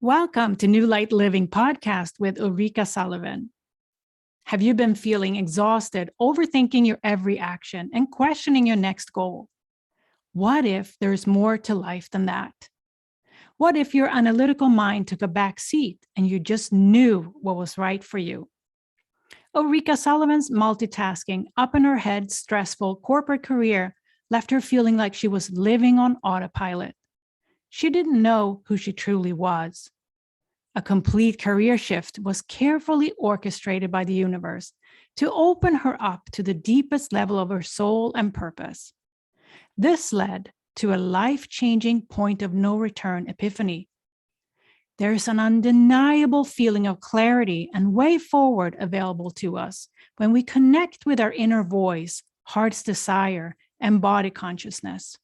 Welcome to New Light Living podcast with Ulrika Sullivan. Have you been feeling exhausted, overthinking your every action, and questioning your next goal? What if there's more to life than that? What if your analytical mind took a back seat and you just knew what was right for you? Ulrika Sullivan's multitasking, up in her head, stressful corporate career left her feeling like she was living on autopilot. She didn't know who she truly was. A complete career shift was carefully orchestrated by the universe to open her up to the deepest level of her soul and purpose. This led to a life-changing point of no return epiphany. There is an undeniable feeling of clarity and way forward available to us when we connect with our inner voice, heart's desire, and body consciousness.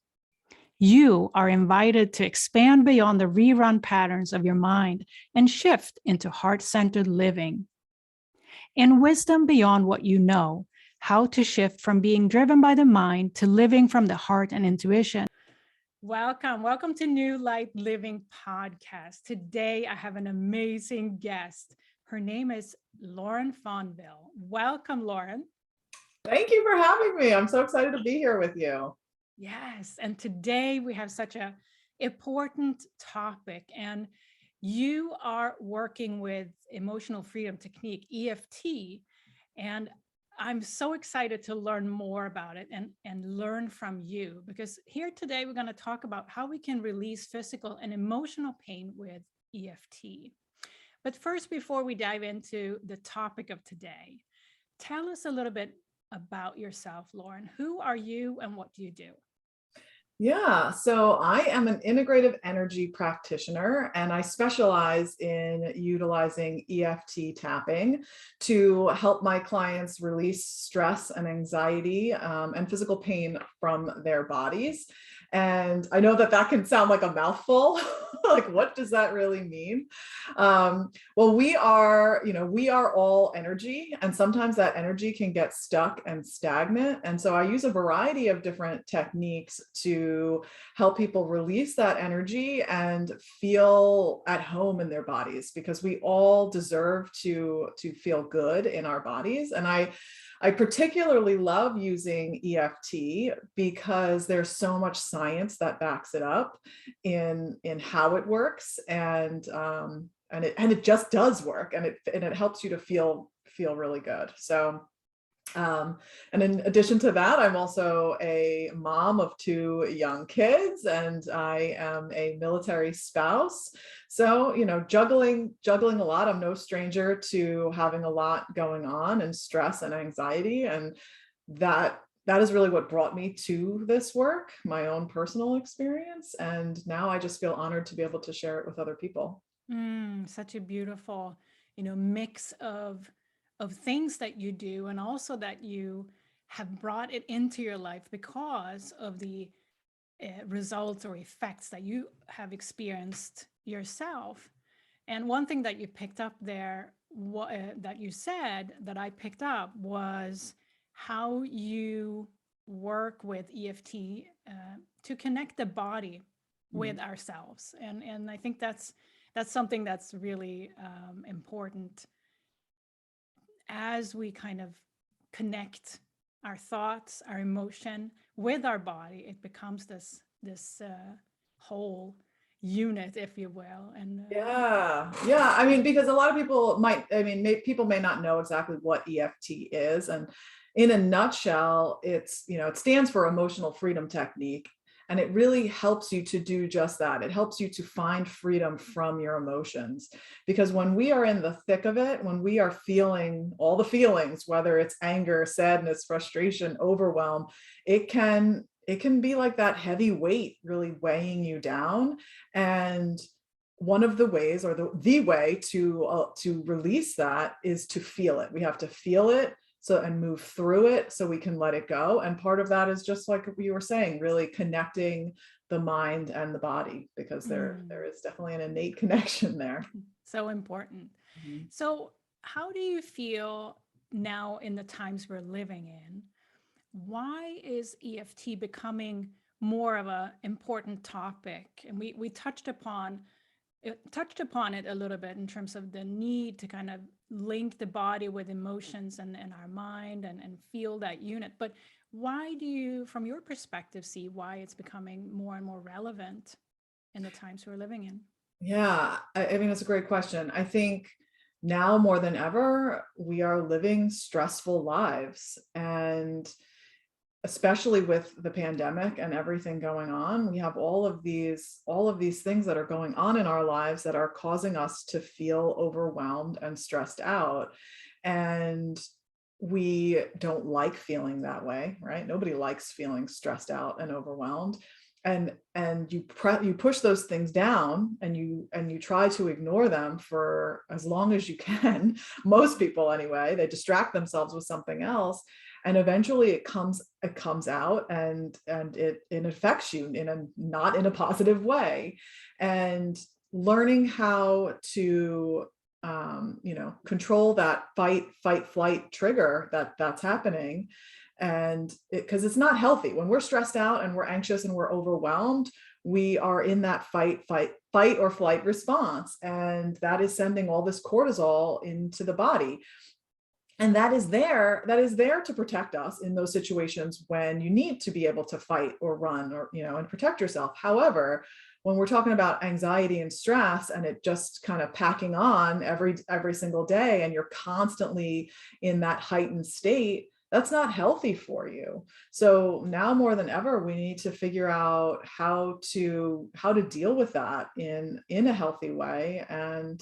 You are invited to expand beyond the rerun patterns of your mind and shift into heart-centered living. In Wisdom Beyond What You Know, how to shift from being driven by the mind to living from the heart and intuition. Welcome to New Light Living podcast. Today, I have an amazing guest. Her name is Lauren Fonvielle. Welcome, Lauren. Thank you for having me. I'm so excited to be here with you. Yes, and today we have such an important topic, and you are working with emotional freedom technique, EFT, and I'm so excited to learn more about it and learn from you, because here today we're going to talk about how we can release physical and emotional pain with EFT. But first, before we dive into the topic of today, tell us a little bit about yourself, Lauren. Who are you and what do you do? Yeah, so I am an integrative energy practitioner, and I specialize in utilizing EFT tapping to help my clients release stress and anxiety and physical pain from their bodies. And I know that can sound like a mouthful. Like, what does that really mean? Well, we are all energy, and sometimes that energy can get stuck and stagnant. And so I use a variety of different techniques to help people release that energy and feel at home in their bodies, because we all deserve to feel good in our bodies. And I particularly love using EFT because there's so much science that backs it up in how it works, and it just does work, and it helps you to feel really good. So and in addition to that, I'm also a mom of 2 young kids, and I am a military spouse. So, juggling a lot. I'm no stranger to having a lot going on, and stress and anxiety. And that is really what brought me to this work, my own personal experience. And now I just feel honored to be able to share it with other people. Such a beautiful, mix of things that you do, and also that you have brought it into your life because of the results or effects that you have experienced yourself. And one thing that you picked up there, that you said that I picked up, was how you work with EFT to connect the body with ourselves. And I think that's something that's really important as we kind of connect our thoughts, our emotion with our body. It becomes this whole unit, if you will. And Yeah. I mean, because a lot of people people may not know exactly what EFT is. And in a nutshell, it stands for emotional freedom technique. And it really helps you to do just that. It helps you to find freedom from your emotions. Because when we are in the thick of it, when we are feeling all the feelings, whether it's anger, sadness, frustration, overwhelm, it can be like that heavy weight really weighing you down. And one of the ways, or the way to release that, is to feel it. We have to feel it and move through it so we can let it go. And part of that is just like you were saying, really connecting the mind and the body, because there is definitely an innate connection there. So important. So how do you feel now in the times we're living in? Why is EFT becoming more of an important topic? And we touched upon touched upon it a little bit in terms of the need to kind of link the body with emotions and our mind and feel that unit. But why do you, from your perspective, see why it's becoming more and more relevant in the times we're living in? Yeah, I mean, it's a great question. I think now more than ever, we are living stressful lives. And especially with the pandemic and everything going on, we have all of these things that are going on in our lives that are causing us to feel overwhelmed and stressed out. And we don't like feeling that way, right? Nobody likes feeling stressed out and overwhelmed. And you push those things down, and you try to ignore them for as long as you can. Most people anyway, they distract themselves with something else, and eventually it comes out, and it affects you in a not in a positive way. And learning how to control that fight flight trigger that's happening. And because it's not healthy when we're stressed out and we're anxious and we're overwhelmed, we are in that fight or flight response, and that is sending all this cortisol into the body. And that is there to protect us in those situations when you need to be able to fight or run, or and protect yourself. However, when we're talking about anxiety and stress, and it just kind of packing on every single day, and you're constantly in that heightened state, that's not healthy for you. So now more than ever, we need to figure out how to deal with that in a healthy way. And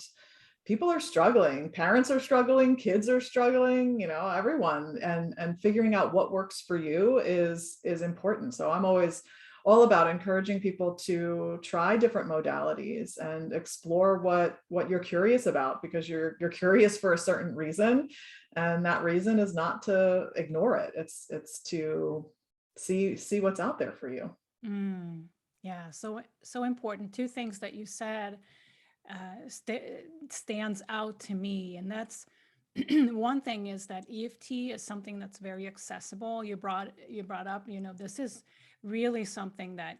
people are struggling, parents are struggling, kids are struggling, everyone, and figuring out what works for you is important. So I'm always all about encouraging people to try different modalities and explore what you're curious about, because you're curious for a certain reason, and that reason is not to ignore it. It's to see what's out there for you. Yeah, so important. Two things that you said stands out to me, and that's one thing is that EFT is something that's very accessible. You brought up, this is really something that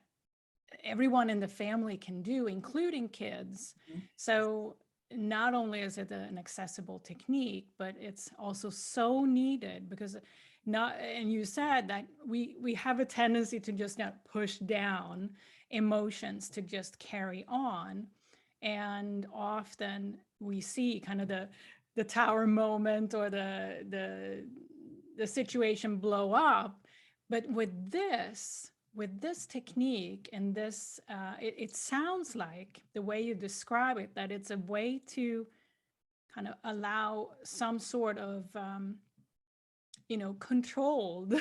everyone in the family can do, including kids. So not only is it an accessible technique, but it's also so needed, because and you said that we have a tendency to just not push down emotions, to just carry on. And often we see kind of the tower moment, or the situation blow up. But with this technique and this, it sounds like the way you describe it, that it's a way to kind of allow some sort of controlled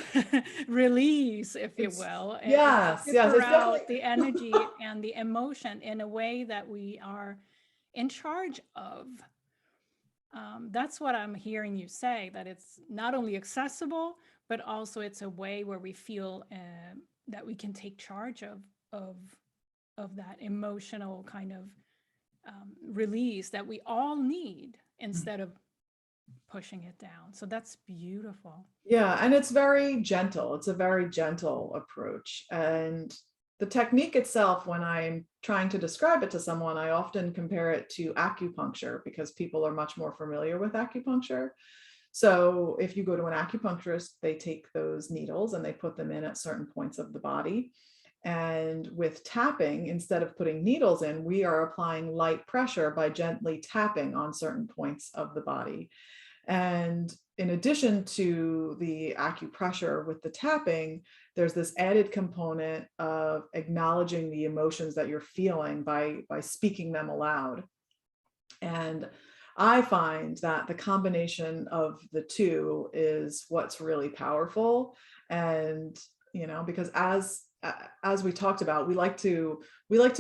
release, if you will, and Yes, to yes, filter it's out the definitely. energy and the emotion in a way that we are in charge of. That's what I'm hearing you say, that it's not only accessible, but also it's a way where we feel that we can take charge of that emotional kind of release that we all need, instead of pushing it down. So that's beautiful. Yeah, and it's very gentle. It's a very gentle approach. And the technique itself, when I'm trying to describe it to someone, I often compare it to acupuncture, because people are much more familiar with acupuncture. So if you go to an acupuncturist, they take those needles and they put them in at certain points of the body. And with tapping, instead of putting needles in, we are applying light pressure by gently tapping on certain points of the body. And in addition to the acupressure with the tapping, there's this added component of acknowledging the emotions that you're feeling by speaking them aloud. And I find that the combination of the two is what's really powerful. And because as we talked about, we like to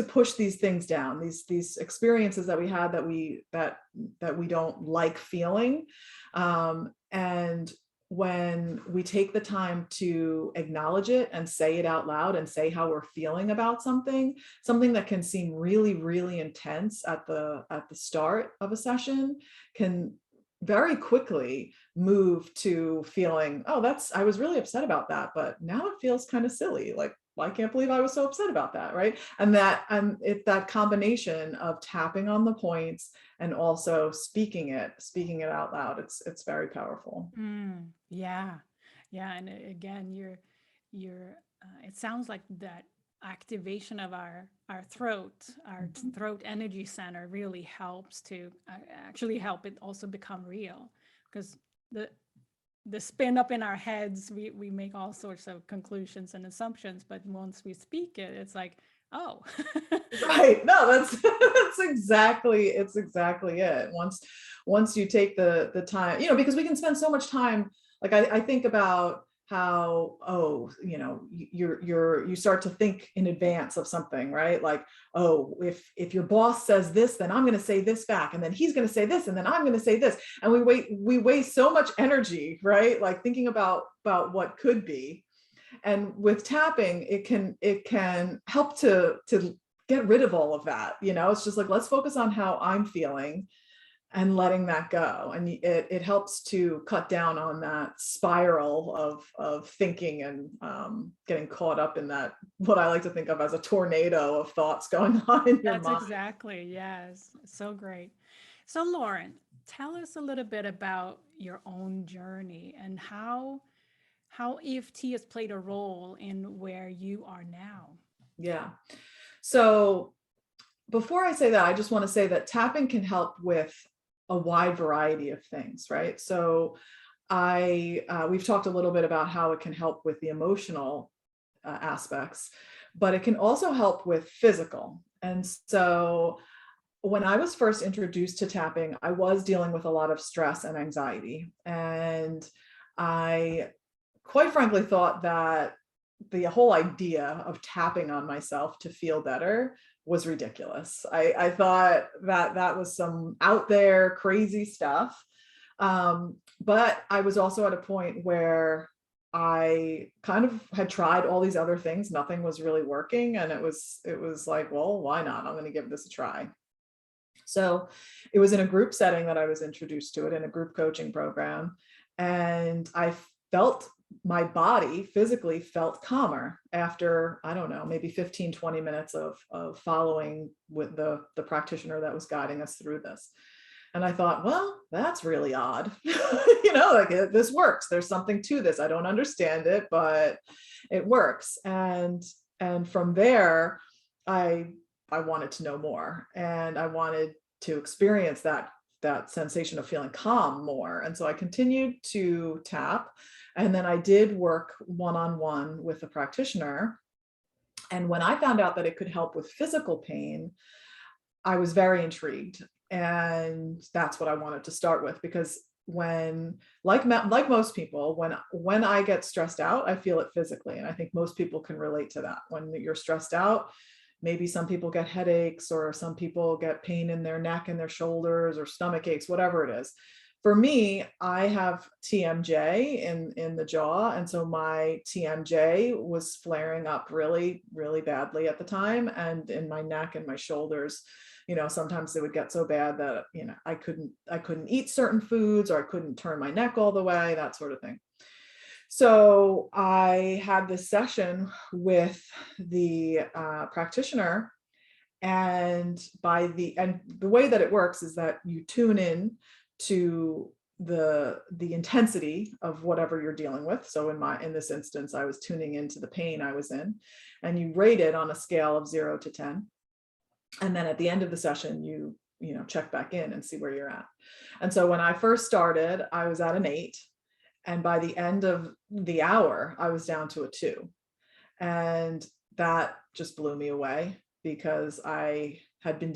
push these things down, these experiences that we had that we don't like feeling. And when we take the time to acknowledge it and say it out loud and say how we're feeling about something that can seem really, really intense at the start of a session, can very quickly move to feeling, oh, I was really upset about that, but now it feels kind of silly. Like, I can't believe I was so upset about that, right? And it's that combination of tapping on the points and also speaking it out loud. It's very powerful. Yeah. Yeah. And again, it sounds like that activation of our throat energy center really helps to actually help it also become real, because the spin up in our heads, we make all sorts of conclusions and assumptions, but once we speak it, it's like, oh. Right. No, it's exactly it. Once you take the time, because we can spend so much time. Like I think about how, oh, you start to think in advance of something, right? Like, oh, if your boss says this, then I'm going to say this back, and then he's going to say this, and then I'm going to say this. And we waste so much energy, right? Like thinking about what could be. And with tapping, it can help to get rid of all of that. It's just like, let's focus on how I'm feeling and letting that go. And it helps to cut down on that spiral of thinking and getting caught up in that, what I like to think of as a tornado of thoughts going on in your That's mind. exactly, yes. So great. So Lauren, tell us a little bit about your own journey and how EFT has played a role in where you are now. Yeah. So before I say that, I just want to say that tapping can help with a wide variety of things, right? So we've talked a little bit about how it can help with the emotional aspects, but it can also help with physical. And so when I was first introduced to tapping, I was dealing with a lot of stress and anxiety. And I quite frankly thought that the whole idea of tapping on myself to feel better was ridiculous. I thought that was some out there crazy stuff. But I was also at a point where I kind of had tried all these other things. Nothing was really working. And it was like, well, why not? I'm going to give this a try. So it was in a group setting that I was introduced to it, in a group coaching program. And I felt my body physically felt calmer after, I don't know, maybe 15, 20 minutes of following with the practitioner that was guiding us through this. And I thought, well, that's really odd. Like this works. There's something to this. I don't understand it, but it works. And from there, I wanted to know more, and I wanted to experience that sensation of feeling calm more. And so I continued to tap. And then I did work one-on-one with a practitioner. And when I found out that it could help with physical pain, I was very intrigued. And that's what I wanted to start with, because when, like most people, when I get stressed out, I feel it physically. And I think most people can relate to that. When you're stressed out, maybe some people get headaches, or some people get pain in their neck and their shoulders, or stomach aches, whatever it is. For me, I have TMJ in the jaw. And so my TMJ was flaring up really, really badly at the time. And in my neck and my shoulders, sometimes it would get so bad that, I couldn't eat certain foods, or I couldn't turn my neck all the way, that sort of thing. So I had this session with the practitioner, and the way that it works is that you tune in to the intensity of whatever you're dealing with. So in this instance, I was tuning into the pain I was in, and you rate it on a scale of 0 to 10. And then at the end of the session, you check back in and see where you're at. And so when I first started, I was at an 8. And by the end of the hour, I was down to a 2. And that just blew me away, because I had been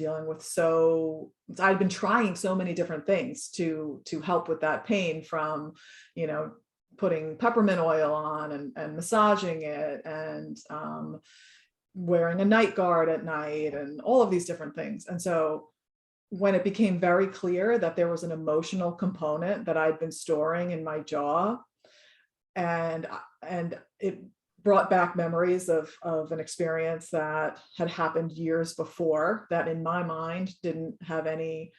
I'd been trying so many different things to help with that pain, from, putting peppermint oil on and massaging it, and wearing a night guard at night, and all of these different things. And so when it became very clear that there was an emotional component that I'd been storing in my jaw, and it brought back memories of an experience that had happened years before, that in my mind didn't have any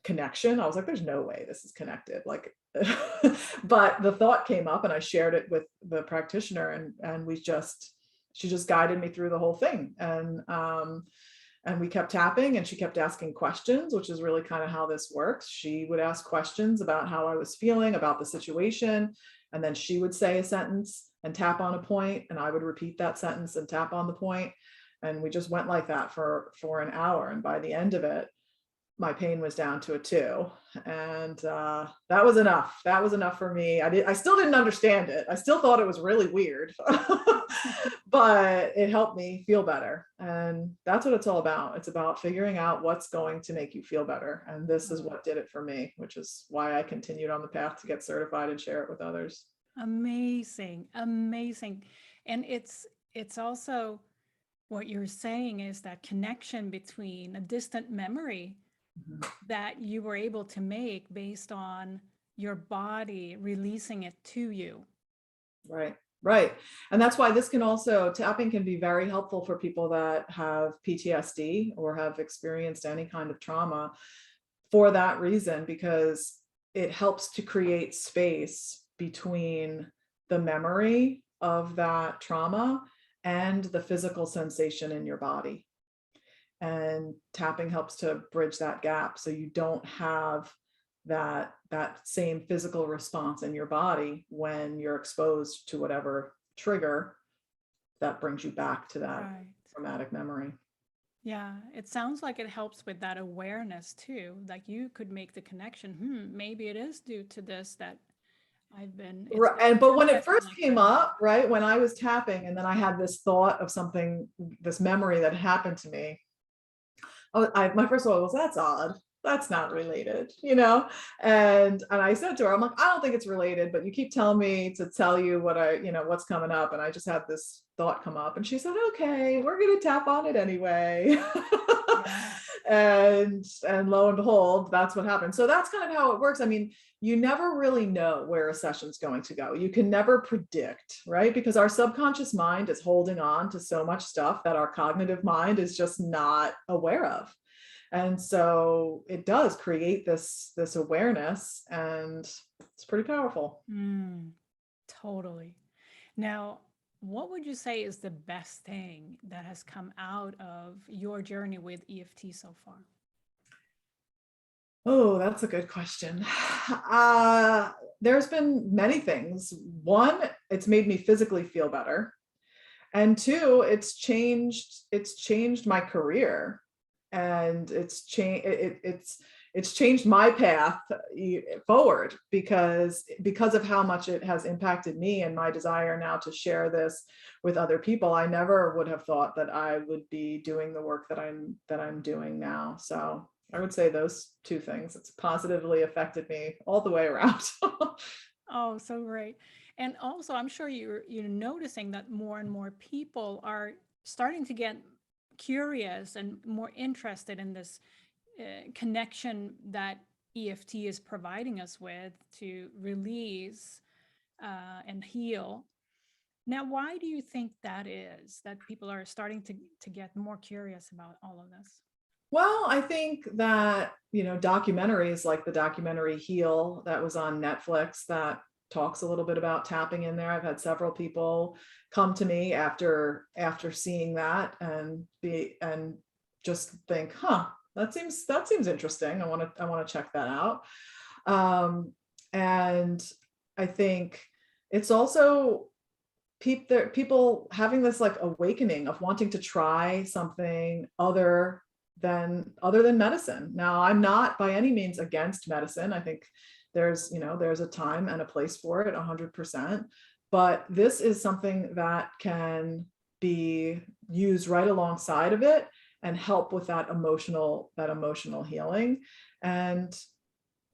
connection. I was like, there's no way this is connected. Like, but the thought came up, and I shared it with the practitioner, and we just she just guided me through the whole thing. And we kept tapping, and she kept asking questions, which is really kind of how this works. She would ask questions about how I was feeling about the situation. And then she would say a sentence and tap on a point, and I would repeat that sentence and tap on the point. And we just went like that for an hour. And by the end of it, my pain was down to a 2. And that was enough. That was enough for me. I still didn't understand it. I still thought it was really weird, but it helped me feel better. And that's what it's all about. It's about figuring out what's going to make you feel better. And this is what did it for me, which is why I continued on the path to get certified and share it with others. Amazing, amazing. And it's also what you're saying is that connection between a distant memory that you were able to make based on your body releasing it to you. Right. Right. And that's why this can also, tapping can be very helpful for people that have PTSD or have experienced any kind of trauma for that reason, because it helps to create space between the memory of that trauma and the physical sensation in your body. And tapping helps to bridge that gap, so you don't have that same physical response in your body when you're exposed to whatever trigger that brings you back to that Right. traumatic memory. Yeah, it sounds like it helps with that awareness too. Like you could make the connection, maybe it is due to this that Right. But when it manifesting first like came this. up, right, when I was tapping and then I had this thought of something, this memory that happened to me, my first thought was, that's odd. That's not related, And I said to her, I'm like, I don't think it's related, but you keep telling me to tell you what's coming up. And I just had this thought come up, and she said, okay, we're going to tap on it anyway. Yeah. And lo and behold, that's what happened. So that's kind of how it works. I mean, you never really know where a session's going to go. You can never predict, right? Because our subconscious mind is holding on to so much stuff that our cognitive mind is just not aware of. And so it does create this awareness, and it's pretty powerful. Totally. Now, what would you say is the best thing that has come out of your journey with EFT so far? Oh, that's a good question. There's been many things. One, it's made me physically feel better. And two, it's changed my career, and it's changed my path forward, because of how much it has impacted me and my desire now to share this with other people. I never would have thought that I would be doing the work that I'm doing now. So I would say those two things. It's positively affected me all the way around. Oh, so great. And also, I'm sure you're noticing that more and more people are starting to get curious and more interested in this connection that EFT is providing us with to release and heal. Now, why do you think that is, that people are starting to get more curious about all of this? Well, I think that, documentaries like the documentary Heal that was on Netflix that talks a little bit about tapping in there. I've had several people come to me after seeing that and just think, that seems interesting. I want to check that out. And I think it's also people having this like awakening of wanting to try something other than medicine. Now, I'm not by any means against medicine. I think there's a time and a place for it, 100%. But this is something that can be used right alongside of it and help with that emotional healing. And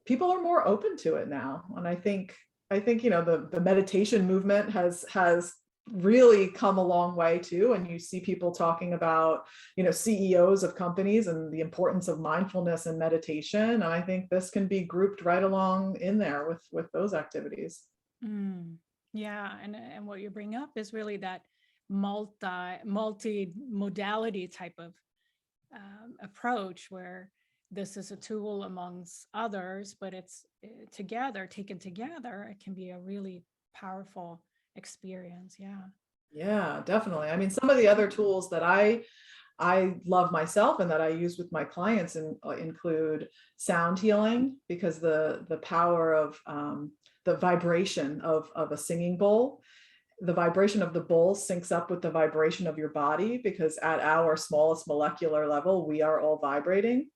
people are more open to it now. And I think the meditation movement has really come a long way too. And you see people talking about, CEOs of companies and the importance of mindfulness and meditation. And I think this can be grouped right along in there with those activities. Yeah, and what you bring up is really that multi-modality type of approach, where this is a tool amongst others, but it's taken together, it can be a really powerful experience. Yeah. Yeah, definitely. I mean, some of the other tools that I love myself and that I use with my clients include sound healing, because the power of the vibration of a singing bowl, the vibration of the bowl syncs up with the vibration of your body, because at our smallest molecular level, we are all vibrating.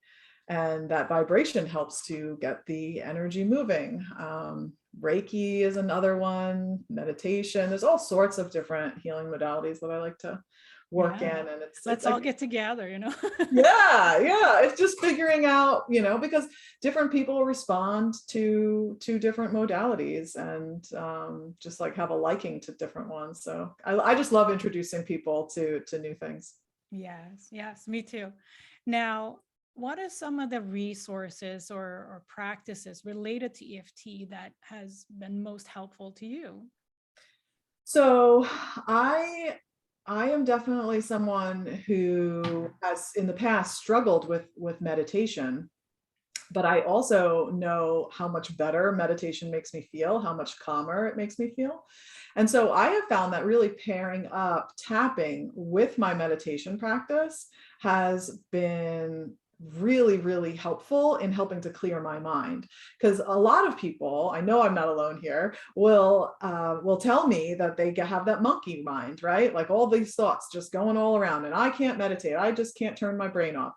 And that vibration helps to get the energy moving. Reiki is another one, meditation. There's all sorts of different healing modalities that I like to work in. Yeah. And it's Let's like, all get together, you know? yeah, it's just figuring out, because different people respond to different modalities, and just like have a liking to different ones. So I just love introducing people to new things. Yes, yes, me too. Now, what are some of the resources or practices related to EFT that has been most helpful to you? So I am definitely someone who has in the past struggled with meditation, but I also know how much better meditation makes me feel, how much calmer it makes me feel. And so I have found that really pairing up tapping with my meditation practice has been really, really helpful in helping to clear my mind. Because a lot of people, I know I'm not alone here, will tell me that they have that monkey mind, right? Like all these thoughts just going all around, and I can't meditate. I just can't turn my brain off.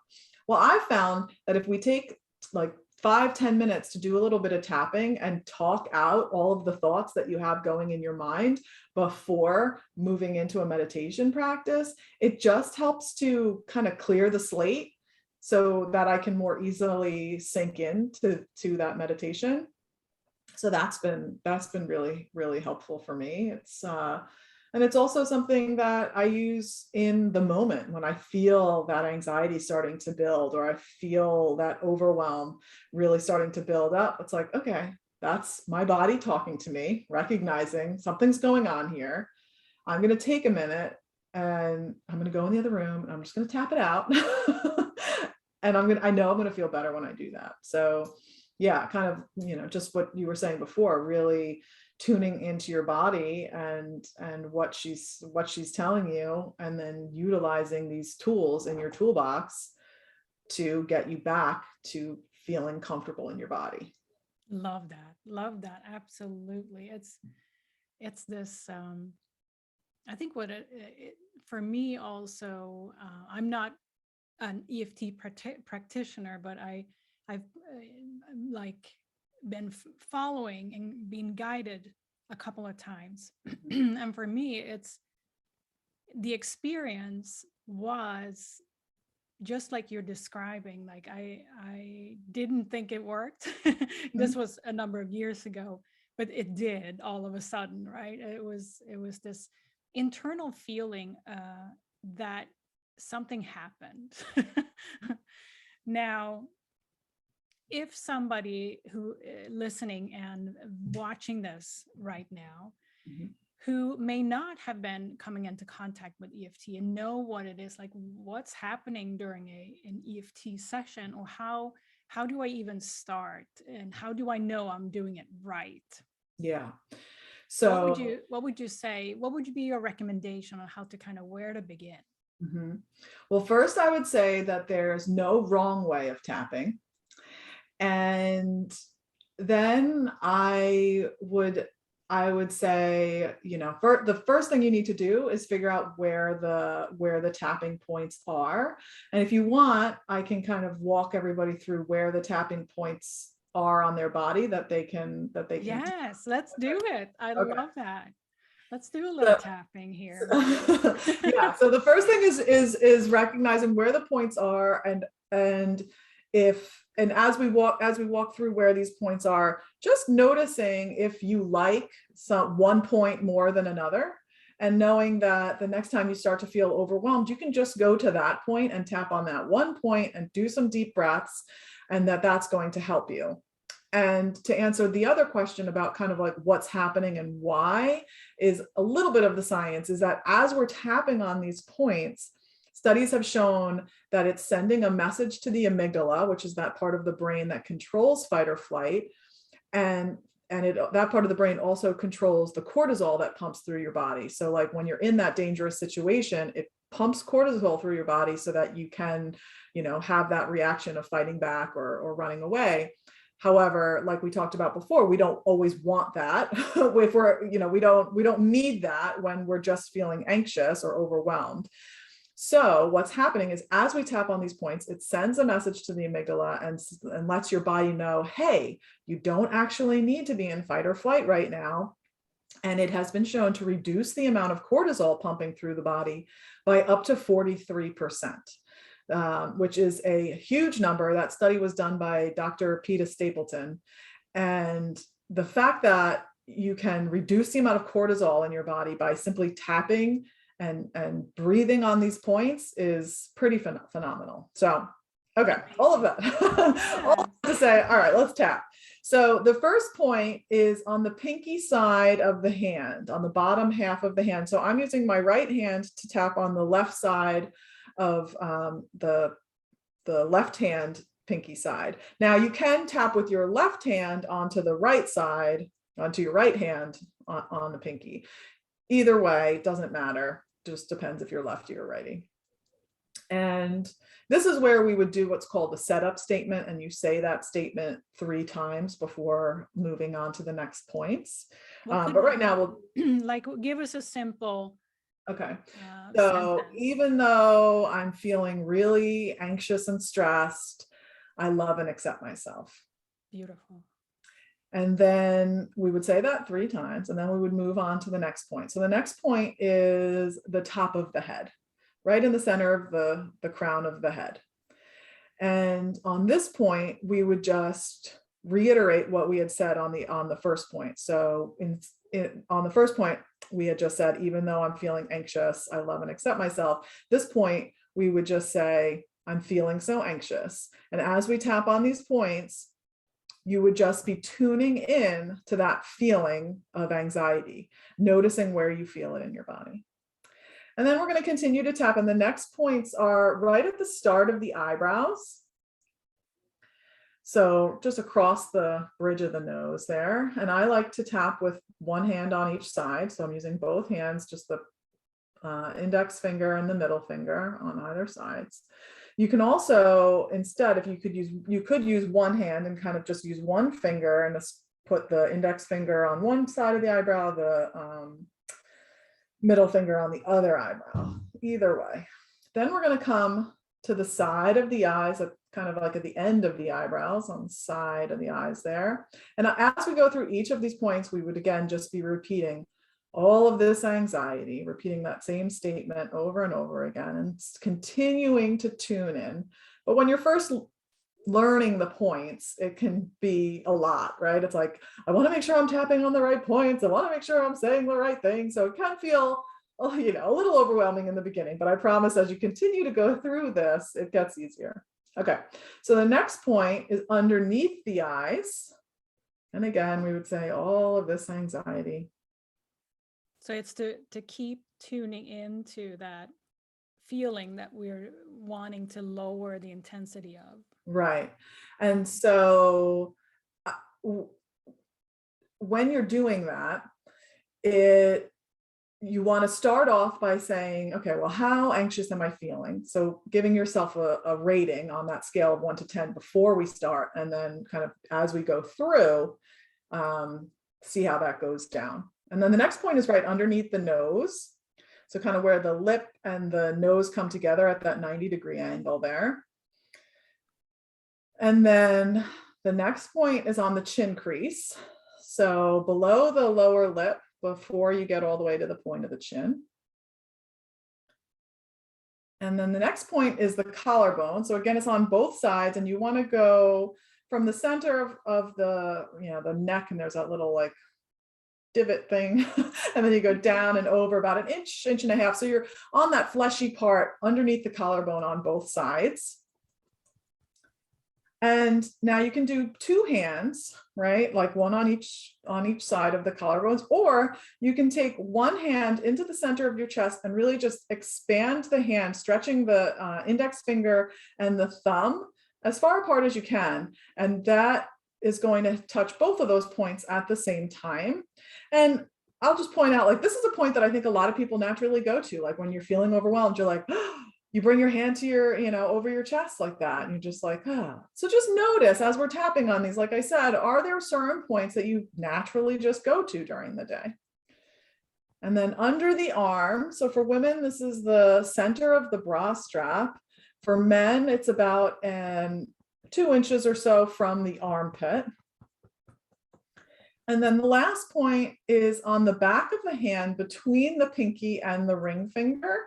Well, I found that if we take like 5-10 minutes to do a little bit of tapping and talk out all of the thoughts that you have going in your mind before moving into a meditation practice, it just helps to kind of clear the slate so that I can more easily sink into that meditation. So that's been really, really helpful for me. And it's also something that I use in the moment when I feel that anxiety starting to build, or I feel that overwhelm really starting to build up. It's like, okay, that's my body talking to me, recognizing something's going on here. I'm going to take a minute and I'm going to go in the other room and I'm just going to tap it out. And I know I'm going to feel better when I do that. So yeah, kind of, just what you were saying before, really tuning into your body and what she's telling you, and then utilizing these tools in your toolbox to get you back to feeling comfortable in your body. Love that. Love that. Absolutely. It's this I think what for me also, I'm not an EFT practitioner, but I've like been following and being guided a couple of times. And for me, it's the experience was just like you're describing. Like I didn't think it worked. This Mhm. was a number of years ago, but it did all of a sudden, right? It was this internal feeling that something happened. Now, if somebody who listening and watching this right now, Mhm. who may not have been coming into contact with EFT and know what it is, like what's happening during an EFT session, or how do I even start, and how do I know I'm doing it right? Yeah. What would So you say? What would be your recommendation on how to kind of where to begin? mhm. Well, first I would say that there's no wrong way of tapping. And then I would say, for the first thing you need to do is figure out where the tapping points are. And if you want, I can kind of walk everybody through where the tapping points are on their body that they can. Yes, let's do it. I Okay. love that. Let's do a little So, tapping here. yeah, so the first thing is recognizing where the points are, and if and as we walk through where these points are, just noticing if you like one point more than another, and knowing that the next time you start to feel overwhelmed, you can just go to that point and tap on that one point and do some deep breaths, and that's going to help you. And to answer the other question about kind of like what's happening and why, is a little bit of the science is that as we're tapping on these points, studies have shown that it's sending a message to the amygdala, which is that part of the brain that controls fight or flight. And that part of the brain also controls the cortisol that pumps through your body. So like when you're in that dangerous situation, it pumps cortisol through your body so that you can, have that reaction of fighting back or running away. However, like we talked about before, we don't always want that. If we're, we don't need that when we're just feeling anxious or overwhelmed. So what's happening is as we tap on these points, it sends a message to the amygdala and lets your body know, hey, you don't actually need to be in fight or flight right now. And it has been shown to reduce the amount of cortisol pumping through the body by up to 43%, which is a huge number. That study was done by Dr. Peter Stapleton. And the fact that you can reduce the amount of cortisol in your body by simply tapping and breathing on these points is pretty phenomenal. So, okay, all of that. All to say, all right, let's tap. So the first point is on the pinky side of the hand, on the bottom half of the hand. So I'm using my right hand to tap on the left side of the left hand pinky side. Now you can tap with your left hand onto the right side, onto your right hand on the pinky. Either way, doesn't matter. Just depends if you're lefty or righty. And this is where we would do what's called the setup statement. And you say that statement 3 times before moving on to the next points. But right now we'll like give us a simple. Okay. So sentence. Even though I'm feeling really anxious and stressed, I love and accept myself. Beautiful. And then we would say that 3 times, and then we would move on to the next point. So the next point is the top of the head, right in the center of the crown of the head. And on this point, we would just reiterate what we had said on the first point. So on the first point, we had just said, even though I'm feeling anxious, I love and accept myself. This point, we would just say, I'm feeling so anxious. And as we tap on these points, you would just be tuning in to that feeling of anxiety, noticing where you feel it in your body. And then we're going to continue to tap. And the next points are right at the start of the eyebrows. So just across the bridge of the nose there. And I like to tap with one hand on each side. So I'm using both hands, just the index finger and the middle finger on either sides. You can also, instead, if you could use one hand and kind of just use one finger and just put the index finger on one side of the eyebrow, the middle finger on the other eyebrow, either way. Then we're going to come to the side of the eyes, kind of like at the end of the eyebrows, on the side of the eyes there. And as we go through each of these points, we would again just be repeating all of this anxiety, repeating that same statement over and over again and continuing to tune in. But when you're first learning the points, it can be a lot, right? It's like, I want to make sure I'm tapping on the right points. I want to make sure I'm saying the right thing. So it can feel, a little overwhelming in the beginning, but I promise as you continue to go through this, it gets easier. Okay, so the next point is underneath the eyes. And again, we would say all of this anxiety. So it's to keep tuning into that feeling that we're wanting to lower the intensity of. Right. And so when you're doing that, you want to start off by saying, okay, well, how anxious am I feeling? So giving yourself a rating on that scale of 1 to 10 before we start. And then kind of as we go through, see how that goes down. And then the next point is right underneath the nose. So kind of where the lip and the nose come together at that 90-degree angle there. And then the next point is on the chin crease. So below the lower lip before you get all the way to the point of the chin. And then the next point is the collarbone. So again, it's on both sides, and you want to go from the center of the, the neck, and there's that little like divot thing, and then you go down and over about an inch and a half. So you're on that fleshy part underneath the collarbone on both sides. And now you can do 2 hands, right? Like one on each side of the collarbones, or you can take one hand into the center of your chest and really just expand the hand, stretching the index finger and the thumb as far apart as you can. And that is going to touch both of those points at the same time. And I'll just point out, like, this is a point that I think a lot of people naturally go to. Like when you're feeling overwhelmed, you're like, you bring your hand to your, over your chest like that. And you're just like, ah. So just notice as we're tapping on these, like I said, are there certain points that you naturally just go to during the day? And then under the arm. So for women, this is the center of the bra strap. For men, it's about 2 inches or so from the armpit. And then the last point is on the back of the hand between the pinky and the ring finger.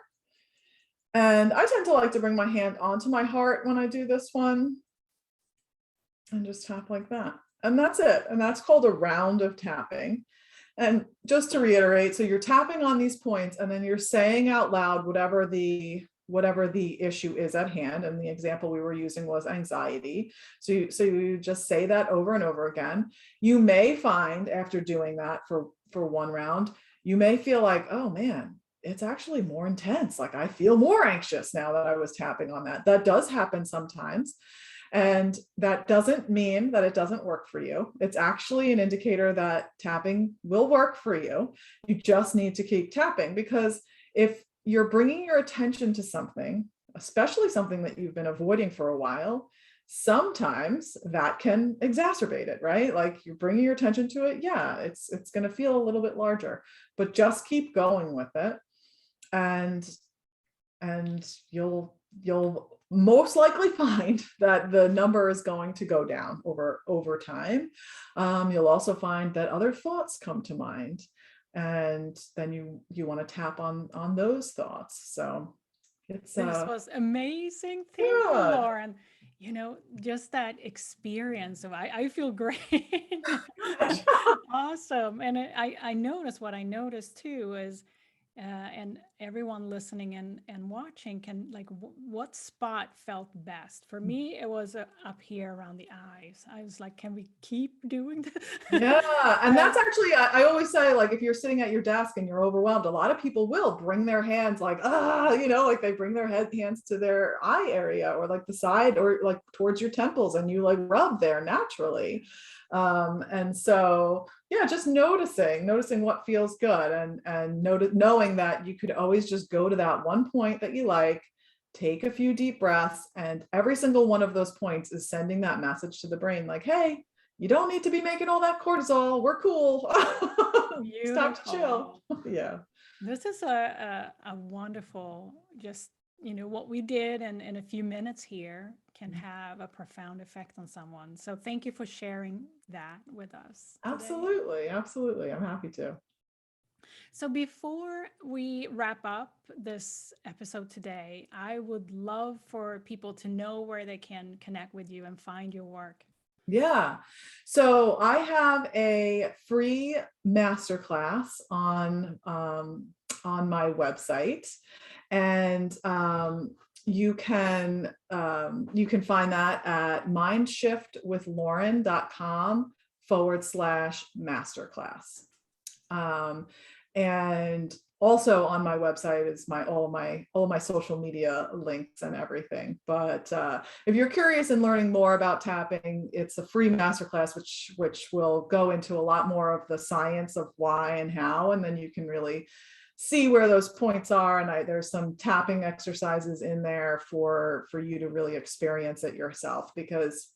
And I tend to like to bring my hand onto my heart when I do this one and just tap like that. And that's it. And that's called a round of tapping. And just to reiterate, so you're tapping on these points and then you're saying out loud whatever the issue is at hand. And the example we were using was anxiety. So you just say that over and over again. You may find after doing that for one round, you may feel like, oh man, it's actually more intense. Like I feel more anxious now that I was tapping on that. That does happen sometimes. And that doesn't mean that it doesn't work for you. It's actually an indicator that tapping will work for you. You just need to keep tapping, because if you're bringing your attention to something, especially something that you've been avoiding for a while, sometimes that can exacerbate it, right? Like you're bringing your attention to it. Yeah, it's going to feel a little bit larger, but just keep going with it. And you'll most likely find that the number is going to go down over time. You'll also find that other thoughts come to mind, and then you want to tap on those thoughts. So it's This was amazing. Thank you, good. Lauren. Just that experience of I feel great. Awesome. And I noticed what I noticed too is and everyone listening and watching can like what spot felt best for me. It was up here around the eyes. I was like, can we keep doing this? Yeah, and that's actually, I always say, like, if you're sitting at your desk and you're overwhelmed, a lot of people will bring their hands like, like they bring their hands to their eye area or like the side or like towards your temples, and you like rub there naturally. And so, yeah, just noticing what feels good, and knowing that you could always just go to that one point that you like, take a few deep breaths, and every single one of those points is sending that message to the brain like, hey, you don't need to be making all that cortisol. We're cool. It's time to chill. Yeah. This is a wonderful, just, what we did in a few minutes here can have a profound effect on someone. So thank you for sharing that with us today. Absolutely. Absolutely. I'm happy to. So before we wrap up this episode today, I would love for people to know where they can connect with you and find your work. Yeah. So I have a free masterclass on my website, and you can find that at mindshiftwithlauren.com/masterclass. And also on my website is all of my social media links and everything. But if you're curious in learning more about tapping, it's a free masterclass, which will go into a lot more of the science of why and how, and then you can really see where those points are. And there's some tapping exercises in there for you to really experience it yourself, because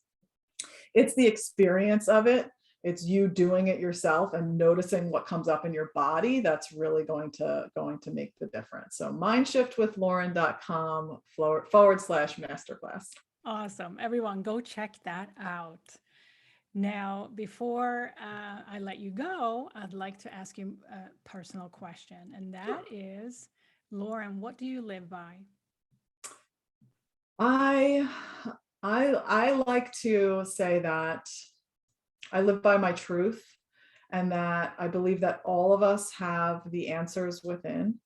it's the experience of it. It's you doing it yourself and noticing what comes up in your body that's really going to make the difference. So mindshiftwithlauren.com/masterclass. Awesome. Everyone, go check that out. Now, before I let you go, I'd like to ask you a personal question, and that is, Lauren, what do you live by? I like to say that I live by my truth, and that I believe that all of us have the answers within.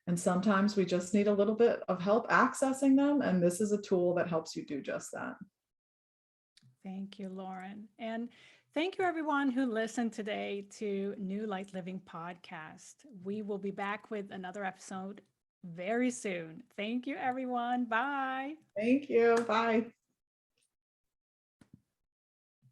And sometimes we just need a little bit of help accessing them. And this is a tool that helps you do just that. Thank you, Lauren. And thank you, everyone who listened today to New Light Living Podcast. We will be back with another episode very soon. Thank you, everyone. Bye. Thank you. Bye.